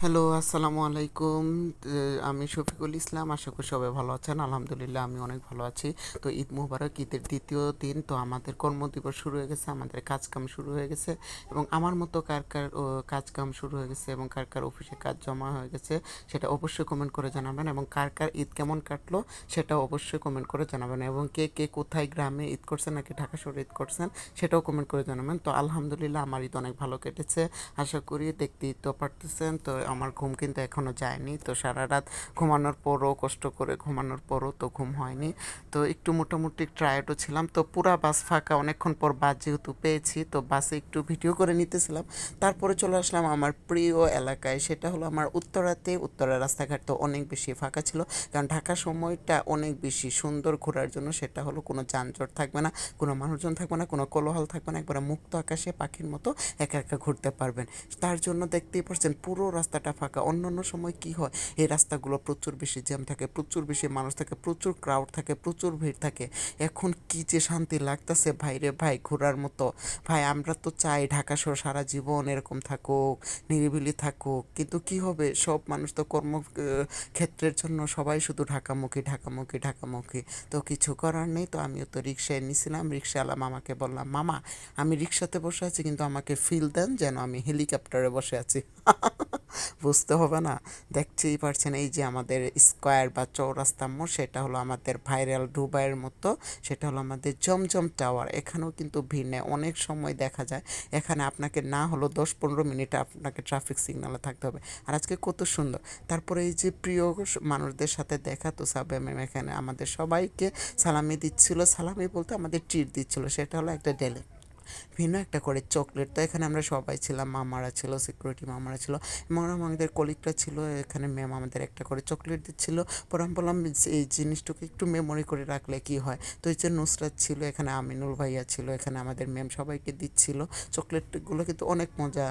Hello, আসসালামু আলাইকুম। আমি শফিকুল ইসলাম। আশা করি সবাই ভালো আছেন। আলহামদুলিল্লাহ আমি অনেক ভালো আছি। তো ঈদ মুবারক, ঈদের দ্বিতীয় দিন। তো আমাদের কর্মদিবস শুরু হয়ে গেছে, আমাদের কাজকাম শুরু হয়ে গেছে এবং আমার মতো কার কার কাজকাম শুরু হয়ে গেছে এবং কার কার অফিসে কাজ জমা হয়ে গেছে সেটা অবশ্যই কমেন্ট করে জানাবেন, এবং কার কার ঈদ কেমন কাটলো সেটাও অবশ্যই কমেন্ট করে জানাবেন, এবং কে কে কোথায় গ্রামে ঈদ করছেন নাকি ঢাকা শহরে ঈদ করছেন সেটাও কমেন্ট করে জানাবেন। তো আলহামদুলিল্লাহ আমার ঈদ অনেক ভালো কেটেছে। আশা করি দেখতেই তো পারতেছেন। তো আমার ঘুম কিন্তু এখনও যায়নি। তো সারা রাত ঘুমানোর পরও, কষ্ট করে ঘুমানোর পরও তো ঘুম হয়নি। তো একটু মোটামুটি টায়ার্ডও ছিলাম। তো পুরা বাস ফাঁকা, অনেকক্ষণ পর বাস যেহেতু পেয়েছি তো বাসে একটু ভিডিও করে নিতেছিলাম। তারপরে চলে আসলাম আমার প্রিয় এলাকায়, সেটা হলো আমার উত্তরাতে। উত্তরা রাস্তাঘাট তো অনেক বেশি ফাঁকা ছিল, কারণ ঢাকা সময়টা অনেক বেশি সুন্দর ঘোরার জন্য। সেটা হলো কোনো যানজট থাকবে না, কোনো মানুষজন থাকবে না, কোনো কোলাহল থাকবে না, একবারে মুক্ত আকাশে পাখির মতো একা একা ঘুরতে পারবেন। তার জন্য দেখতেই পাচ্ছেন পুরো রাস্তাটা ফাঁকা। অন্যান্য সময় কি হয়, এই রাস্তাগুলো প্রচুর বেশি জ্যাম থাকে, প্রচুর বেশি মানুষ থাকে, প্রচুর ক্রাউড থাকে, প্রচুর ভিড় থাকে। এখন কি যে শান্তি লাগতেছে ভাই রে ভাই, ঘোরার মতো। ভাই আমরা তো চাই ঢাকা শহর সারা জীবন এরকম থাকুক, নিরিবিলি থাকুক, কিন্তু কি হবে, সব মানুষ তো ক্ষেত্রের জন্য সবাই শুধু ঢাকামুখী ঢাকামুখী ঢাকামুখী। তো কিছু করার নেই। তো আমিও তো রিক্সায় নিয়েছিলাম, রিক্সাওয়ালা মামাকে বললাম, মামা আমি রিক্সাতে বসে আছি কিন্তু আমাকে ফিল দেন যেন আমি হেলিকপ্টারে বসে আছি। বুঝতে হবে না? দেখতেই পারছেন এই যে আমাদের স্কোয়ার বা চৌরাস্তা মোড়, সেটা হলো আমাদের ভাইরাল দুবাইয়ের মতো। সেটা হলো আমাদের জমজম টাওয়ার। এখানেও কিন্তু ভিড় নেই, অনেক সময় দেখা যায় এখানে আপনাকে না হলো 10-15 মিনিট আপনাকে ট্রাফিক সিগনালে থাকতে হবে। আর আজকে কত সুন্দর। তারপরে এই যে প্রিয় মানুষদের সাথে দেখা, তো সাবে ম্যাম এখানে আমাদের সবাইকে সালামি দিচ্ছিল। সালামি বলতে আমাদের ট্রিট দিচ্ছিল, সেটা হলো একটা ডেলি ভিন্ন একটা করে চকলেট। তো এখানে আমরা সবাই ছিলাম, মামারা ছিল, সিকিউরিটি মামারা ছিল এবং আমাদের কলিগরা ছিল। এখানে ম্যাম আমাদের একটা করে চকলেট দিচ্ছিল। পরে আমি বললাম এই জিনিসটাকে একটু মেমোরি করে রাখলে কি হয়। তো এই যে নুসরাত ছিল, এখানে আমিনুল ভাইয়া ছিল, এখানে আমাদের ম্যাম সবাইকে দিচ্ছিল চকলেটগুলো, কিন্তু অনেক মজা।